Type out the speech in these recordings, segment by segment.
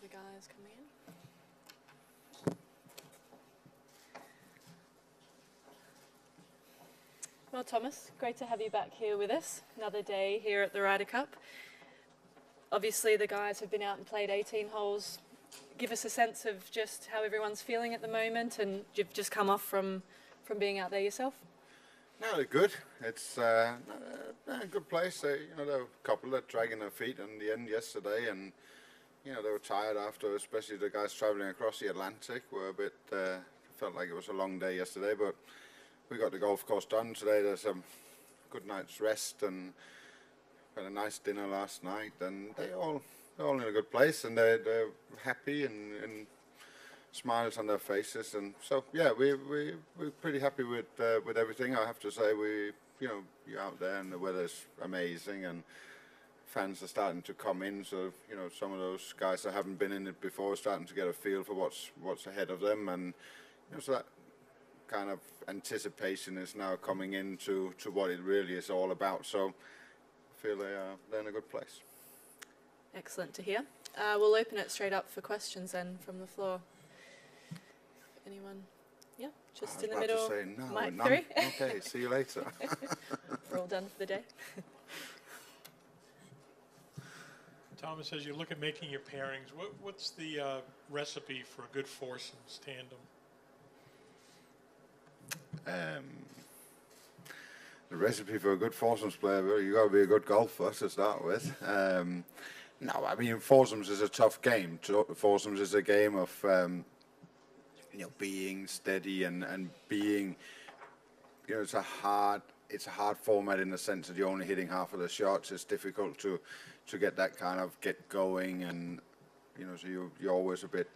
the guys coming in. Well, Thomas, great to have you back here with us. Another day here at the Ryder Cup. Obviously, the guys have been out and played 18 holes. Give us a sense of just how everyone's feeling at the moment, and you've just come off from being out there yourself. No, they're good. It's a good place. You know, there were a couple that dragging their feet in the end yesterday, and you know they were tired after, especially the guys travelling across the Atlantic. Were a bit felt like it was a long day yesterday, but we got the golf course done today. There's a good night's rest and had a nice dinner last night, and they're all in a good place, and they're happy and smiles on their faces, and so yeah, we're pretty happy with everything. I have to say, you're out there and the weather's amazing, and fans are starting to come in. So you know, some of those guys that haven't been in it before are starting to get a feel for what's ahead of them, and you know, so that kind of anticipation is now coming into what it really is all about. So I feel they're in a good place. Excellent to hear. We'll open it straight up for questions then from the floor. Anyone? Yeah, just in the middle. I was about to say no, Mic none. 3. Okay, see you later. We're all done for the day. Thomas, as you look at making your pairings, what's the recipe for a good foursomes tandem? The recipe for a good foursomes player, well, you got to be a good golfer to start with. No, I mean, foursomes is a tough game. Foursomes is a game of you know, being steady and being, you know, it's a hard format in the sense that you're only hitting half of the shots. It's difficult to get that kind of get going, and you know, so you're always a bit.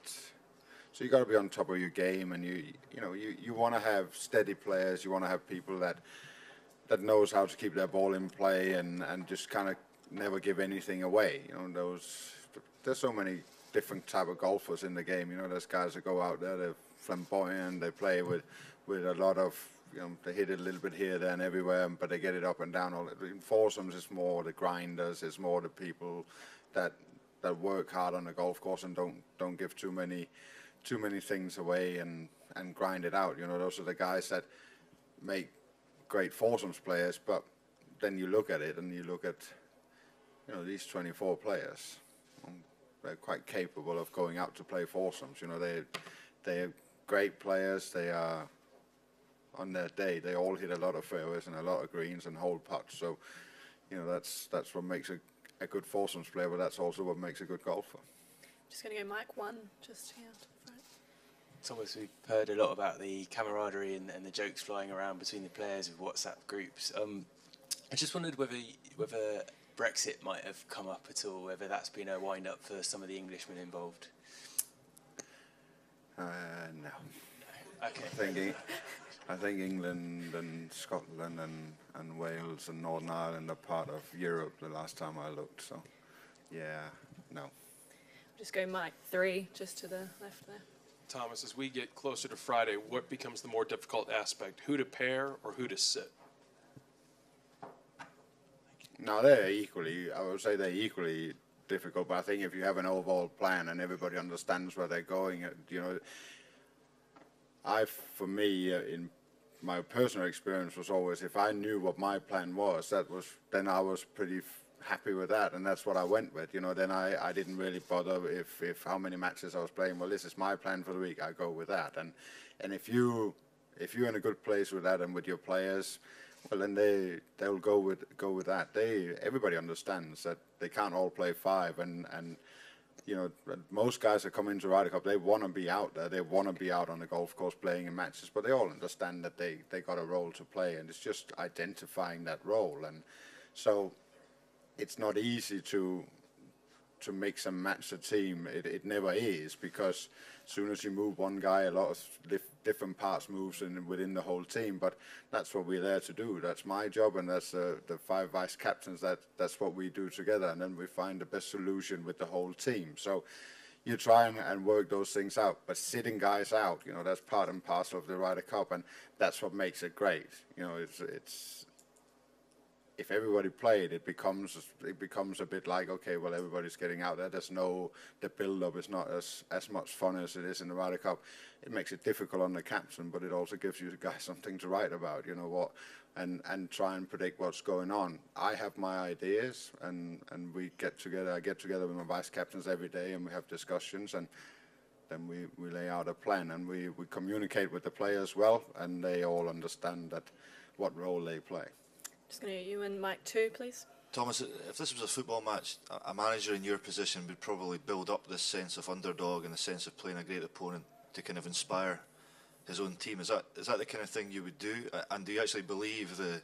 So you got to be on top of your game, and you want to have steady players. You want to have people that knows how to keep their ball in play and just kind of never give anything away. You know, there's so many different type of golfers in the game. You know, there's guys that go out there, they're flamboyant, they play with a lot of, you know, they hit it a little bit here, there, and everywhere, but they get it up and down. In foursomes, it's more the grinders, it's more the people that work hard on the golf course and don't give too many things away and grind it out. You know, those are the guys that make great foursomes players. But then you look at it and you look at, you know, these 24 players. They're quite capable of going out to play foursomes. You know, they're great players. They are, on their day, they all hit a lot of fairways and a lot of greens and hold putts. So, you know, that's what makes a good foursomes player, but that's also what makes a good golfer. Just going to go mic 1, just here to the front. Thomas, we've heard a lot about the camaraderie and the jokes flying around between the players with WhatsApp groups. I just wondered whether Brexit might have come up at all, whether that's been a wind-up for some of the Englishmen involved. No. Okay. I think England and Scotland and Wales and Northern Ireland are part of Europe the last time I looked. So, yeah, no. Just go mic 3, just to the left there. Thomas, as we get closer to Friday, what becomes the more difficult aspect? Who to pair or who to sit? No, I would say they're equally difficult, but I think if you have an overall plan and everybody understands where they're going, you know, for me, in my personal experience was always, if I knew what my plan was, then I was pretty happy with that, and that's what I went with. You know, then I didn't really bother if how many matches I was playing. Well, this is my plan for the week. I go with that, and if you're in a good place with that and with your players, well, then they'll go with that. Everybody understands that they can't all play 5, and you know, most guys that come into Ryder Cup, they want to be out there. They want to be out on the golf course playing in matches, but they all understand that they got a role to play, and it's just identifying that role. And so it's not easy to mix and match a team. It never is, because as soon as you move one guy, a lot of different parts moves within the whole team. But that's what we're there to do. That's my job, and that's the 5 vice captains. That's what we do together, and then we find the best solution with the whole team. So you try and work those things out. But sitting guys out, you know, that's part and parcel of the Ryder Cup, and that's what makes it great. You know, if everybody played, it becomes a bit like, okay, well, everybody's getting out there. The build-up is not as much fun as it is in the Ryder Cup. It makes it difficult on the captain, but it also gives you guys something to write about, and try and predict what's going on. I have my ideas, and we get together. I get together with my vice captains every day, and we have discussions, and then we lay out a plan, and we communicate with the players well, and they all understand what role they play. Just going to get you and Mike too, please. Thomas, if this was a football match, a manager in your position would probably build up this sense of underdog and the sense of playing a great opponent to kind of inspire his own team. Is that the kind of thing you would do? And do you actually believe the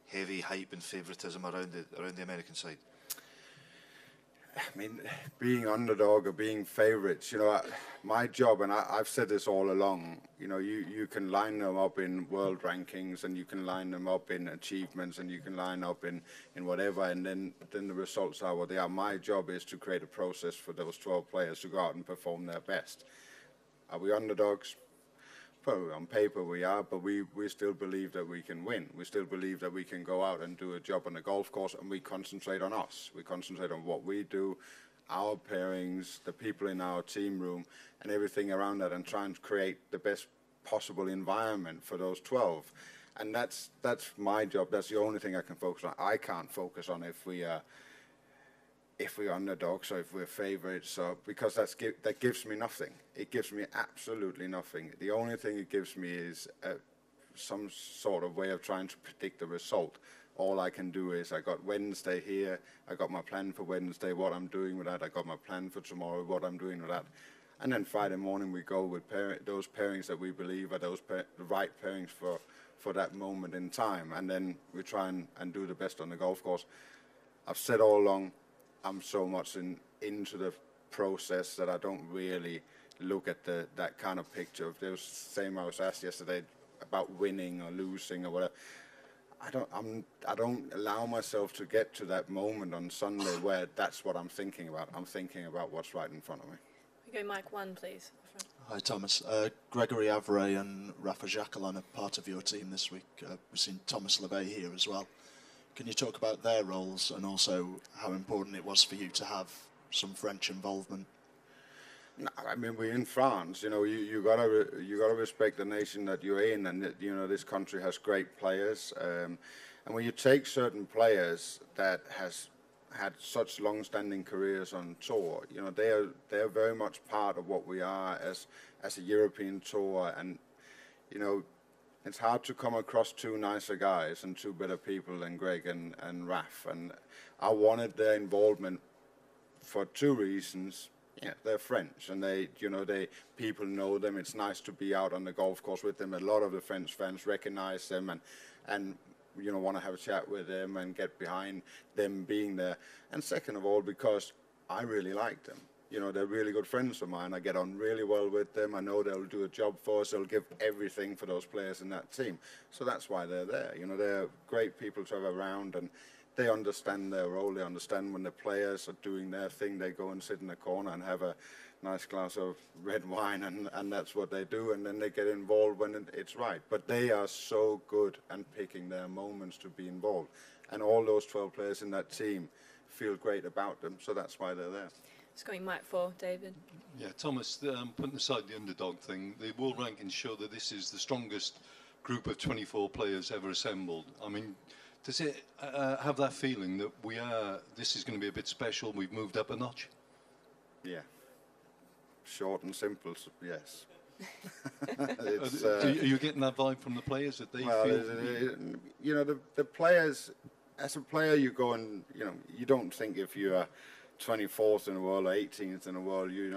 heavy hype and favouritism around the American side? I mean, being underdog or being favourites, my job, and I've said this all along, you can line them up in world rankings, and you can line them up in achievements, and you can line up in whatever, and then the results are what they are. My job is to create a process for those 12 players to go out and perform their best. Are we underdogs? Well, on paper we are, but we still believe that we can win. We still believe that we can go out and do a job on the golf course, and we concentrate on us. We concentrate on what we do, our pairings, the people in our team room, and everything around that, and try and create the best possible environment for those 12. And that's my job. That's the only thing I can focus on. I can't focus on if we're underdogs or if we're favourites, because that gives me nothing. It gives me absolutely nothing. The only thing it gives me is some sort of way of trying to predict the result. All I can do is, I got Wednesday here, I got my plan for Wednesday, what I'm doing with that, I got my plan for tomorrow, what I'm doing with that. And then Friday morning we go with those pairings that we believe are the right pairings for that moment in time. And then we try and do the best on the golf course. I've said all along, I'm so much into the process that I don't really look at that kind of picture. If there was the same I was asked yesterday about winning or losing or whatever, I don't allow myself to get to that moment on Sunday where that's what I'm thinking about. I'm thinking about what's right in front of me. We go Mike 1, please. Hi Thomas. Gregory Avray and Rafa Jacquelin are part of your team this week. We've seen Thomas LeVay here as well. Can you talk about their roles and also how important it was for you to have some French involvement? No, I mean, we're in France. You gotta respect the nation that you're in, and this country has great players. And when you take certain players that has had such long-standing careers on tour, they're very much part of what we are as a European tour, and it's hard to come across two nicer guys and two better people than Greg and Raf. And I wanted their involvement for two reasons. Yeah, they're French, and people know them. It's nice to be out on the golf course with them. A lot of the French fans recognize them and want to have a chat with them and get behind them being there. And second of all, because I really like them. They're really good friends of mine. I get on really well with them. I know they'll do a job for us. They'll give everything for those players in that team. So that's why they're there. They're great people to have around, and they understand their role. They understand when the players are doing their thing, they go and sit in the corner and have a nice glass of red wine, and that's what they do. And then they get involved when it's right. But they are so good at picking their moments to be involved. And all those 12 players in that team feel great about them. So that's why they're there. It's going Mike 4, David. Yeah, Thomas, putting aside the underdog thing, the world rankings show that this is the strongest group of 24 players ever assembled. I mean, does it have that feeling that this is going to be a bit special, we've moved up a notch? Yeah. Short and simple, yes. Are you getting that vibe from the players that they feel? The players, as a player, you go and, you don't think if you are 24th in the world or 18th in the world, you're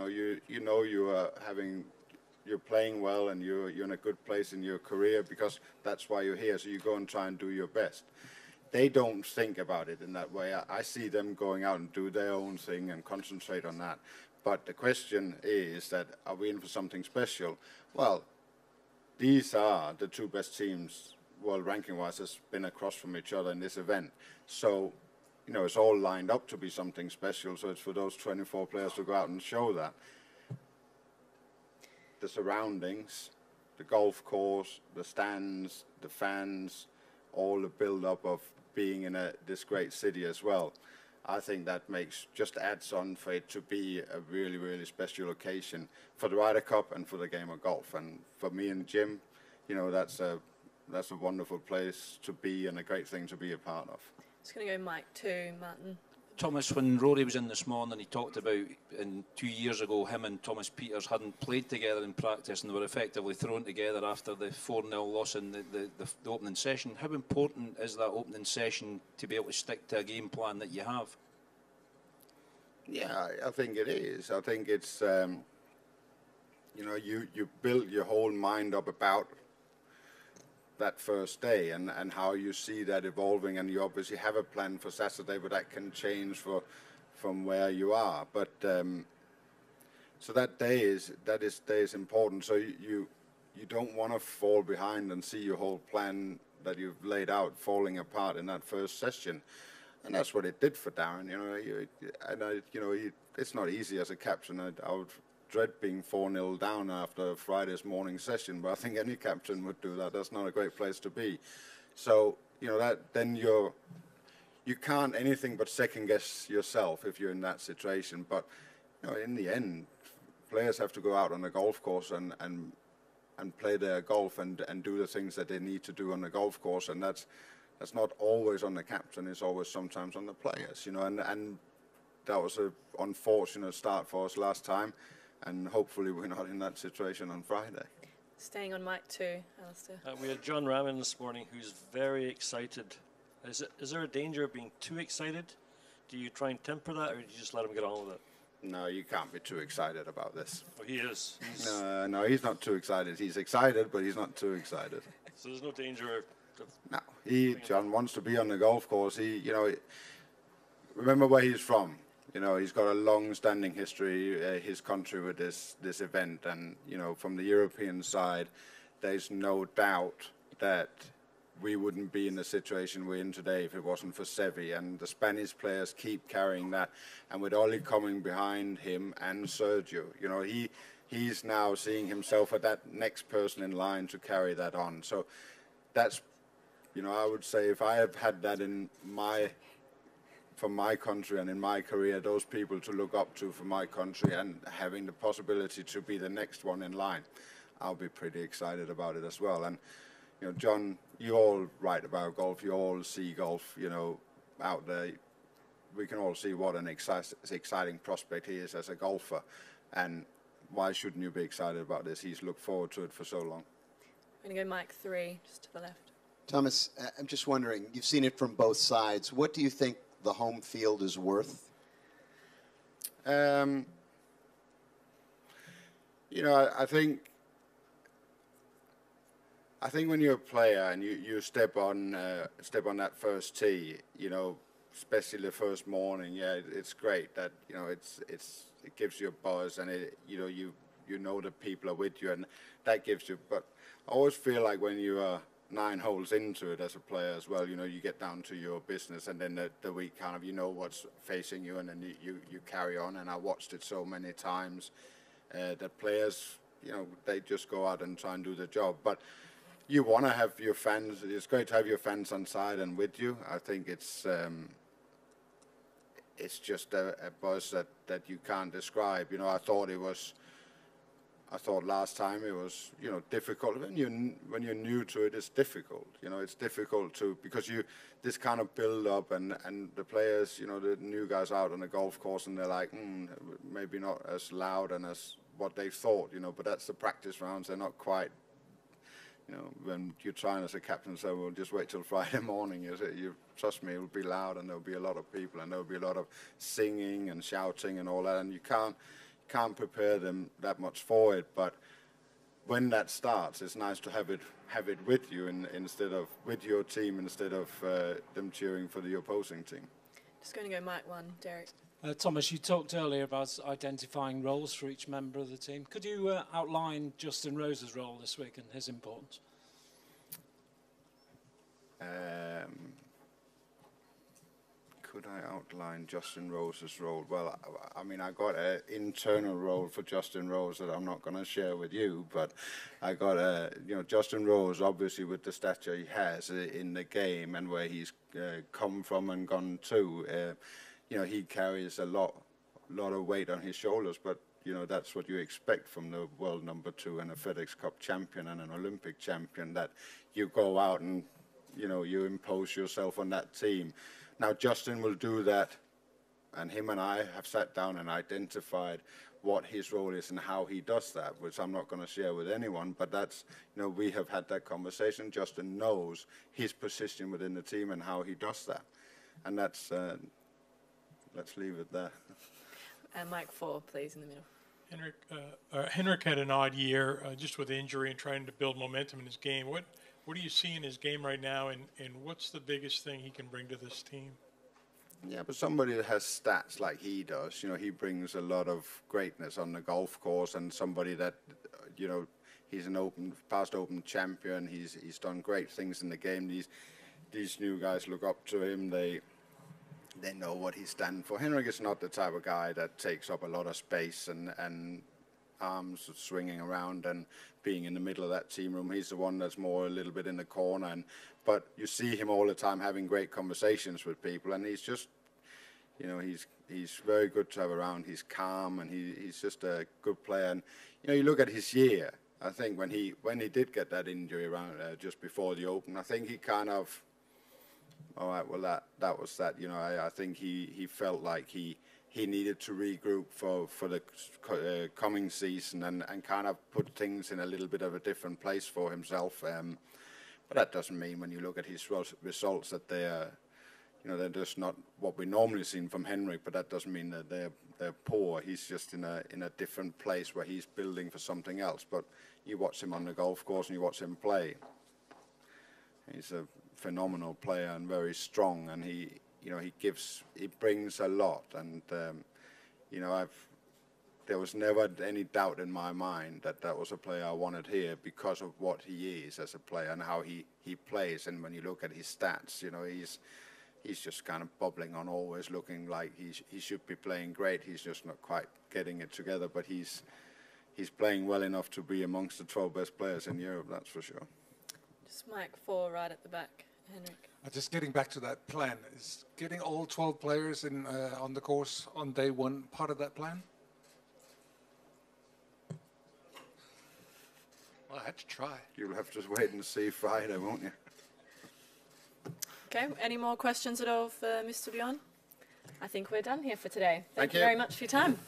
playing well and you're in a good place in your career, because that's why you're here. So you go and try and do your best. They don't think about it in that way. I see them going out and do their own thing and concentrate on that. But the question is that, are we in for something special? Well, these are the two best teams world ranking wise that's been across from each other in this event. So it's all lined up to be something special, so it's for those 24 players to go out and show that. The surroundings, the golf course, the stands, the fans, all the build-up of being in this great city as well. I think that just adds on for it to be a really, really special occasion for the Ryder Cup and for the game of golf. And for me and Jim, that's a wonderful place to be and a great thing to be a part of. Just going to go Mike 2, Martin. Thomas, when Rory was in this morning, he talked about 2 years ago him and Thomas Pieters hadn't played together in practice and they were effectively thrown together after the 4-0 loss in the opening session. How important is that opening session to be able to stick to a game plan that you have? Yeah, I think it is. I think it's, you build your whole mind up about that first day and how you see that evolving, and you obviously have a plan for Saturday, but that can change from where you are. But so that day is important. So you don't want to fall behind and see your whole plan that you've laid out falling apart in that first session, and that's what it did for Darren. It's not easy as a captain. I would dread being 4-0 down after Friday's morning session, but I think any captain would do that. That's not a great place to be. So then you can't anything but second guess yourself if you're in that situation. But in the end, players have to go out on the golf course and play their golf and do the things that they need to do on the golf course, and that's not always on the captain. It's always sometimes on the players. And that was an unfortunate start for us last time. And hopefully we're not in that situation on Friday. Staying on mic 2, Alistair. We had John Rahm in this morning who's very excited. Is there a danger of being too excited? Do you try and temper that, or do you just let him get on with it? No, you can't be too excited about this. Well, he is. No, he's not too excited. He's excited, but he's not too excited. So there's no danger of... No, John wants to be on the golf course. Remember where he's from. He's got a long-standing history, his country, with this event, and from the European side, there's no doubt that we wouldn't be in the situation we're in today if it wasn't for Seve, and the Spanish players keep carrying that, and with Ollie coming behind him and Sergio, he's now seeing himself as that next person in line to carry that on. So that's, I would say if I have had that from my country and in my career, those people to look up to for my country and having the possibility to be the next one in line, I'll be pretty excited about it as well. And, John, you all write about golf, you all see golf, out there. We can all see what an exciting prospect he is as a golfer. And why shouldn't you be excited about this? He's looked forward to it for so long. I'm going to go mic 3, just to the left. Thomas, I'm just wondering, you've seen it from both sides. What do you think the home field is worth? I think when you're a player and you step on that first tee, especially the first morning, it's great that it gives you a buzz, and you know that people are with you, and that gives you. But I always feel like when you are 9 holes into it as a player as well, you get down to your business, and then the week kind of what's facing you, and then you carry on. And I watched it so many times that players, they just go out and try and do the job. But you want to have your fans. It's great to have your fans on side and with you. I think it's just a buzz that you can't describe. I thought last time it was, difficult. When you're new to it, it's difficult. It's difficult because this kind of build up and the players, the new guys out on the golf course, and they're like, maybe not as loud and as what they thought, but that's the practice rounds. They're not quite, when you're trying as a captain, so we'll just wait till Friday morning. You trust me, it'll be loud, and there'll be a lot of people, and there'll be a lot of singing and shouting and all that, and you can't prepare them that much for it. But when that starts, it's nice to have it with you instead of with your team, instead of them cheering for the opposing team. Just going to go mic 1, Derek. Thomas, you talked earlier about identifying roles for each member of the team. Could you outline Justin Rose's role this week and his importance? could I outline Justin Rose's role? Well, I mean, I got an internal role for Justin Rose that I'm not going to share with you, but I got Justin Rose, obviously with the stature he has in the game and where he's come from and gone to, he carries a lot of weight on his shoulders, but that's what you expect from the world number 2 and a FedEx Cup champion and an Olympic champion, that you go out and you impose yourself on that team. Now, Justin will do that, and him and I have sat down and identified what his role is and how he does that, which I'm not going to share with anyone, but that's, we have had that conversation. Justin knows his position within the team and how he does that. And that's, let's leave it there. And Mike 4, please, in the middle. Henrik had an odd year just with injury and trying to build momentum in his game. What do you see in his game right now, and what's the biggest thing he can bring to this team? Yeah, but somebody that has stats like he does, he brings a lot of greatness on the golf course, and somebody that, he's an past open champion. He's done great things in the game. These new guys look up to him. They know what he stands for. Henrik is not the type of guy that takes up a lot of space and arms swinging around and being in the middle of that team room. He's the one that's more a little bit in the corner, but you see him all the time having great conversations with people, and he's just, he's very good to have around. He's calm, and he's just a good player. And you look at his year. I think when he did get that injury around just before the Open, I think he kind of, all right, well that was that. I think he felt like he needed to regroup for the coming season and kind of put things in a little bit of a different place for himself. But that doesn't mean when you look at his results that they're just not what we normally seen from Henrik. But that doesn't mean that they're poor. He's just in a different place where he's building for something else. But you watch him on the golf course and you watch him play. He's a phenomenal player and very strong, and he brings a lot, and there was never any doubt in my mind that was a player I wanted here because of what he is as a player and how he plays. And when you look at his stats, he's just kind of bubbling on, always looking like he should be playing great. He's just not quite getting it together, but he's playing well enough to be amongst the 12 best players in Europe, that's for sure. Just Mike 4 right at the back, Henrik. Just getting back to that plan, is getting all 12 players on the course on day 1 part of that plan? Well, I had to try. You'll have to wait and see Friday, won't you? Okay, any more questions at all for Mr. Bjørn? I think we're done here for today. Thank you you very much for your time.